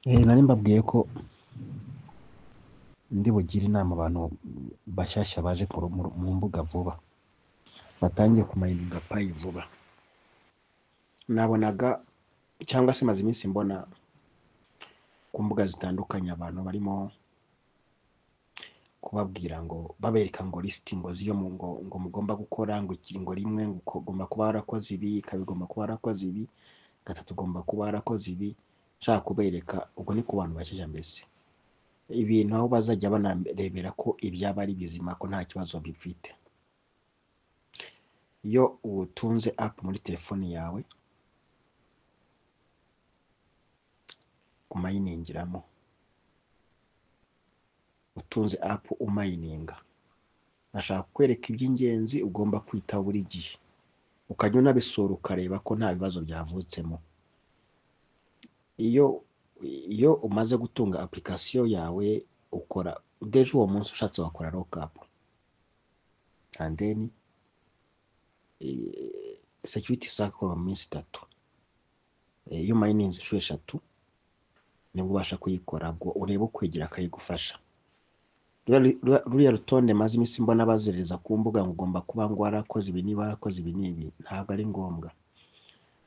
Nari mbabwiye ko ndi bugire inama abantu bashyashya baje mu mbuga vuba batangiye kumayininga payi vuba. Nabonaga cyangwa se maze iminsi mbona ku mbuga zitandukanye abantu barimo kubabwira ngo babereka ngo lisiti ngo z'iyo ngo mugomba gukora ngo ikiringo rimwe ngo ugomba kuba warakoze ibi, kabiri ugomba kuba warakoze ibi, gatatu ugomba kuba warakoze ibi. Nshaka kubereka ubwo ni ku bantu bashyashya, mbese ibintu aho bazajya banarebera ko ibyaba ari bizima, ko nta kibazo bifite. Iyo utunze apu muri telefoni yawe umayiningiramo, utunze apu umayininga, nashaka kwereka iby'ingenzi ugomba kwitaho buri gihe, ukajya unabisura ukareba ko nta bibazo byavutsemo. Iyo umaze gutunga application yawe ukora deje uwo munsi ushatse wakora lockup and then security cycle mu minsi 3. Iyo mayininze inshuro 3 nibwo ubasha kuyikora, ubwo ureba ukwegera akayigufasha. Ruriya rutonde maze iminsi mbona bazereza ku mbuga ngo ugomba kuba ngo warakoze ibi niba warakoze ibi n'ibi, ntabwo ari ngombwa.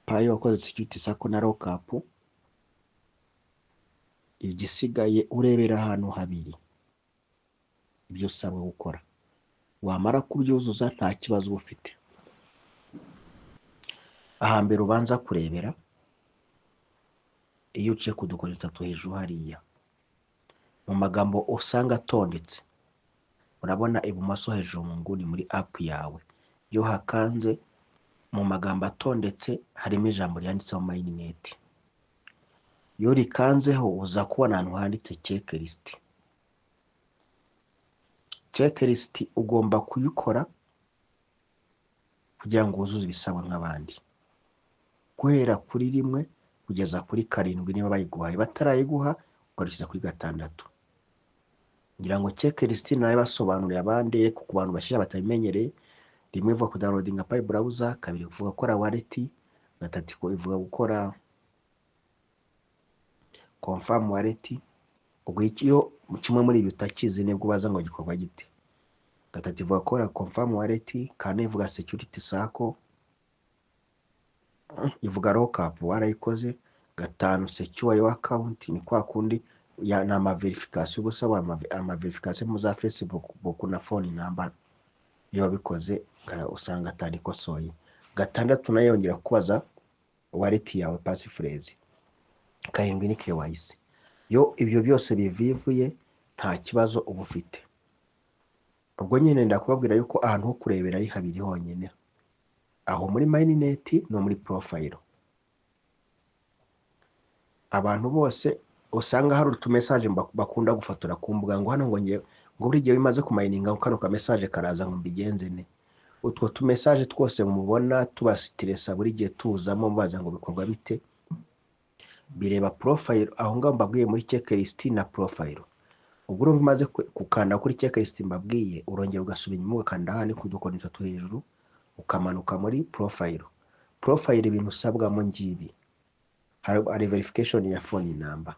Payo wakoze security cycle na lockup, igisigaye urebera ahantu habiri ibyo usabwa gukora. Wamara kubyuzuza nta kibazo uba ufite. Ahambere ubanza kurebera, iyo uciye ku dukoni 3 hejuru hariya mu magambo usanga atondetse, urabona ibumoso hejuru mu nguni muri app yawe. Iyo hakanze mu magambo atondetse harimo ijambo ryanditseho mainnet. Iyo rikanzeho uza kubona ahantu handitse checklist. Checklist ugomba kuyikora kugira ngo wuzuze ibisabwa nk'abandi, guhera kuri 1 kugeza kuri 7 niba bayiguhaye. Batarayiguha ukarishyiza kuri 6. ngira ngo checklist nayo basobanuriye abandi ku bantu bashyira batabimenyereye. 1 ivuga ku downloading Pi browser, 2 ivuga gukora wallet, 3 ivuga gukora confirm wallet. Ubwo iyo kimwe muri ibi utakizi nibwo baza ngo gikorwa gite. 3 ivuga gukora confirm wallet, 4 ivuga security cycle, ivuga lockup warayikoze, 5 secure your account. Ni kwa kundi ya nama verification, gusaba ama verification mu za Facebook na phone number. Iyo bikoze usanga atari kosoye. 6 nayo yongera kubaza wallet yawe passphrase. 7 ni KYC. Yo ibyo byose bivivuye nta kibazo uba ufite. Ubwo nyine ndakubabwira yuko ahantu ho kurebera ari habiri honyine, aho muri mainnet no muri profile. Abantu bose usanga hari utu message bakunda gufatura ku mbuga ngo hano ngo buri gihe bimaze kumayininga kano ka message karaza ngo mbigenze ne. Utwo tu message twose mubona tubasitiresa buri gihe tuzamo baza ngo bikorwa bite, bireba profile. Aho ngaho mbabwiye muri checklist na profile. Ubwo urumva umaze gukanda kuri checklist mbabwiye, urongera ugasubira inyuma ugakanda hano ku dukoni 3 hejuru, ukamanuka muri profile. Profile ibintu usabwamo ngibi: hari verification ya phone number,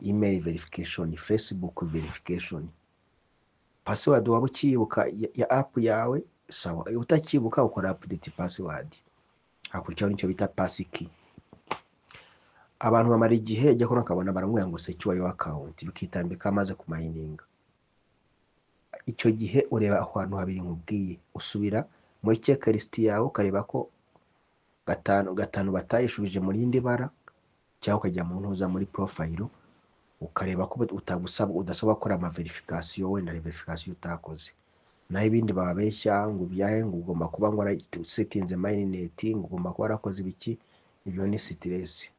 email verification, Facebook verification, password waba ukiyibuka ya app yawe sawa, utakibuka ukora update password, hakurikiraho nicyo bita passkey. Abantu bamara igihe jya kubona akabona baramubwira ngo secure your account, bikitambika amaze kumayininga. Icyo gihe ureba ahantu habiri nkubwiye, usubira muri checklist yawe ukareba ko 5 batayishubije muri indi bara, cyangwa ukajya mu ntuza muri profile ukareba ko udasaba gukora ama verification, wenda verification utakoze. Naho ibindi bababeshya ngo byahe ngo ugomba kuba ngo settings mainnet, ngo ugomba kuba warakoze ibiki, ibyo ni stress.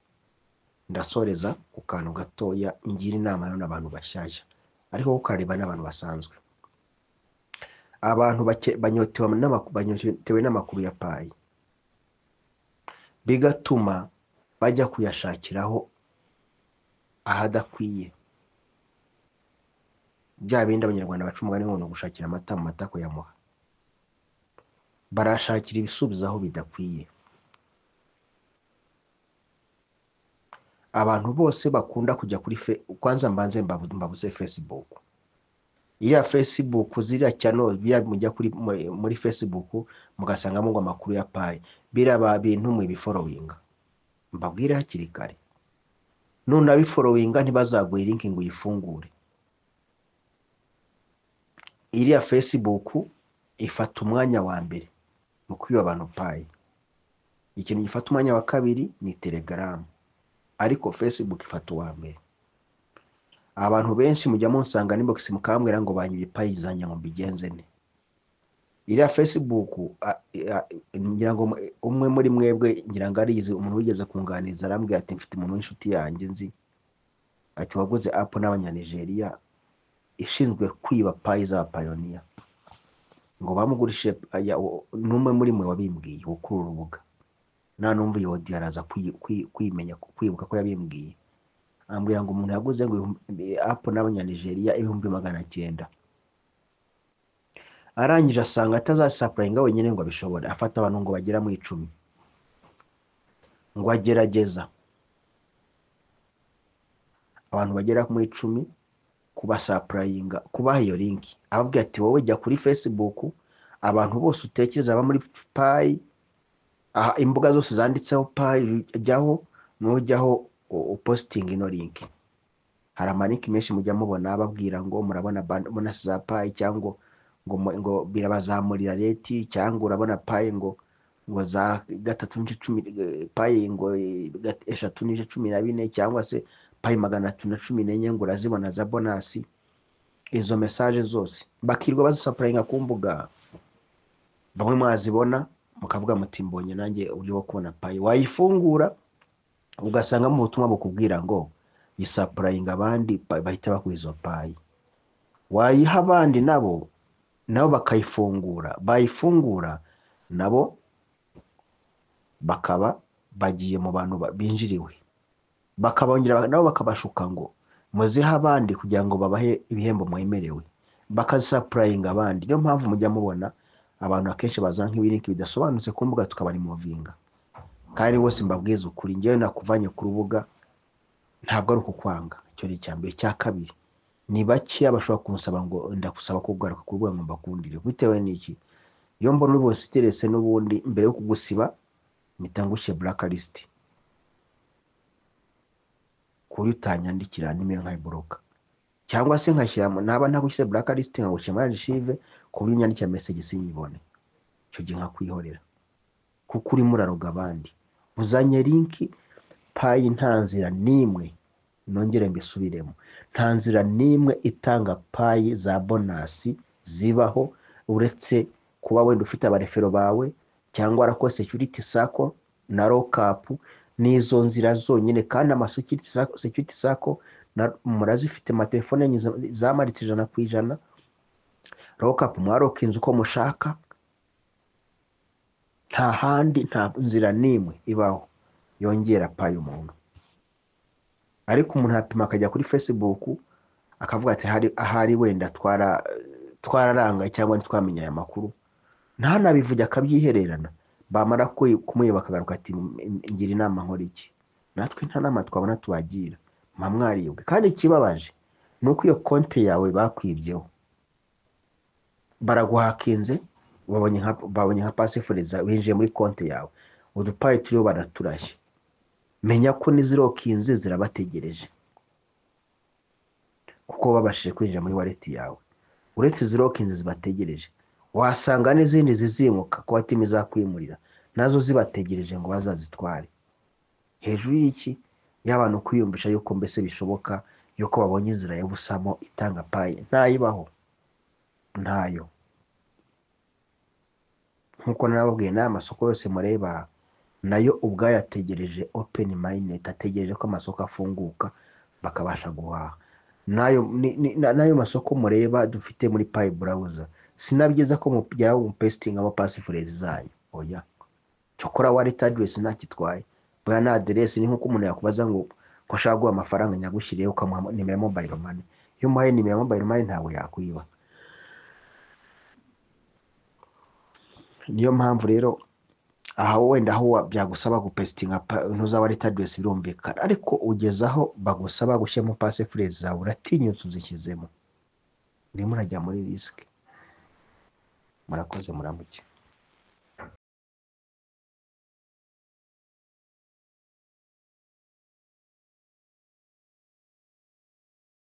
Ndasoreza ku kantu gatoya ngira inama n'abantu bashyashya, ariko ukareba n'abantu basanzwe. Abantu banyotewe n'amakuru ya Pi, bigatuma bajya kuyashakiraho ahadakwiye. Bya bindi abanyarwanda baca umugani ngo gushakira amata mu matako yamuha. Barashakira ibisubizo aho bidakwiye. abantu bose bakunda kujya kuri kwanza mbanze mbabuze Facebook. Iriya Facebook ziriya cyano mujya muri Facebook mugasangamo ngo amakuru ya payi biraba bintu mwibiforowinga, mbabwire hakiri kare, none abiforowinga ntibazaguye link ngo uyifungure. Iriya Facebook ifata umwanya wa mbere mu kwiba abantu payi. Ikintu gifata umwanya wa kabiri ni Telegram, ariko Facebook ifata uwa mbere. Abantu benshi mujya munsanga n'inbox mukambwira ngo banyiye payi zanjye ngo mbigenze ne. Iriya Facebook ngira ngo umwe muri mwebwe ngira ngo arize umuntu wigeze kunganiza arambwira ati mfite umuntu w'inshuti yanjye nzi ati waguze app n'abanyanigeria ishinzwe kwiba payi za Pioneer, ngo bamugurishe n'umwe muri mwe wabimbwiye ukuru urubuga. Nta numva iyo audio araza kwimenya kwibuka ko yabimbwiye. Ambwira ngo umuntu yaguze ngo app n'abanyanigeria 900. Arangije asanga atazasapurayinga wenyine ngo abishobore, afata abantu ngo bagera mu 10 ngo agerageza abantu bagera mu 10 kubasapurayinga, kubaha iyo link. Ababwira ati wowe jya kuri Facebook, abantu bose utekereza aba muri payi, imbuga zose zanditseho payi jyaho, nujyaho uposting ino link. Hari amalink menshi mujya mubona ababwira ngo murabona bonus za payi cyangwa ngo birabazamurira reti, cyangwa urabona payi ngo za 3 payi ngo 3.14 cyangwa se payi 314 ngo urazibona za bonasi. Izo message zose bakirwa bazisapurayinga ku mbuga, bamwe mwazibona mukavuga muti mbonye nanjye uburyo bwo kubona payi. Wayifungura ugasanga mu butumwa bukubwira ngo yisapurayinga abandi bahita bakwiza izo payi. Wayiha abandi nabo bakayifungura, bayifungura nabo bakaba bagiye mu bantu binjiriwe, bakabongera nabo bakabashuka ngo muziha abandi kugira ngo babahe ibihembo mwemerewe, bakazisapurayinga abandi. Niyo mpamvu mujya mubona abantu akenshi bazana nk'ibintu bidasobanutse ku mbuga tukabari muvinga. Kandi bose mbabwiza ukuri, njyewe nakuvanye ku rubuga ntabwo ari ukukwanga. Icyo ni icyambere. Cya kabiri, ni bake abashobora kunsaba ngo ndakusaba kugaruka ku rubuga ngo mbakundire. Bitewe n'iki? Iyo mbona ubu stress n'ubundi mbere yo kugusiba mitangushe blacklist, kuri utanyandikira nimero nkayiboroka, cyangwa se nkashyira naba ntagushyira blacklist nkagushyira muri archive ku buryo nyandikira message sinyibone, icyo gihe nkakwihorera kuko uri muraroga abandi. Uzanye link payi nta nzira nimwe, nongere mbisubiremo, nta nzira nimwe itanga payi za bonasi zibaho uretse kuba wenda ufite abarefero bawe cyangwa arako security sako na lockup. Nizo nzira zonyine, kandi ama security sako murazifite amatelefone yanyu zamaritse 100%. Lockup mwaroka inzu uko mushaka, nta handi, nta nzira nimwe ibaho yongera payi umuntu. Ariko umuntu yapima akajya kuri Facebook akavuga ati ahari wenda twararanga cyangwa ntitwamenya aya makuru, nta nabivuga akabyihererana. Bamara kumuye bakagaruka ati ngira inama nkora iki. Natwe nta nama twabona tubagira, mwamwaribwe. Kandi ikibabaje nuko iyo konti yawe bakwibyeho, baraguhakinze, babonye nka password winjiye muri konti yawe, udupayi turiho baraturashye. Menya ko nizirokinze zirabategereje, kuko babashije kwinjira muri wallet yawe. Uretse zirokinze zibategereje, wasanga n'izindi zizimuka ko watimi zakwimurira nazo zibategereje ngo bazazitware. Hejuru y'iki y'abantu kwiyumvisha yuko mbese bishoboka yuko babonye inzira y'ubusamo itanga payi, ntayibaho, ntayo. Nkuko nababwiye n'amasoko yose mureba nayo ubwayategereje open mind, ategereje ko amasoko afunguka bakabasha guhaha. Nayo masoko mureba dufite muri payi browser, sinabyiza ko mujyaho pasting ama password zanyu. Oya, cyokora wallet address nakitwaye, bwa na address ni nkuko umuntu yakubaza ngo ko ashaka guha amafaranga nyagushyiriye ukamuha nimero ya mobile money. Iyo muhaye nimero ya mobile money ntabwo yakwiba. Niyo mpamvu rero aha wenda aho byagusaba gupesitinga ntuzaba ari address birumvikana, ariko ugeze aho bagusaba gushyiramo passphrase zawe uratinyutse uzishyizemo, urimo urajya muri risk. Murakoze, muramuke.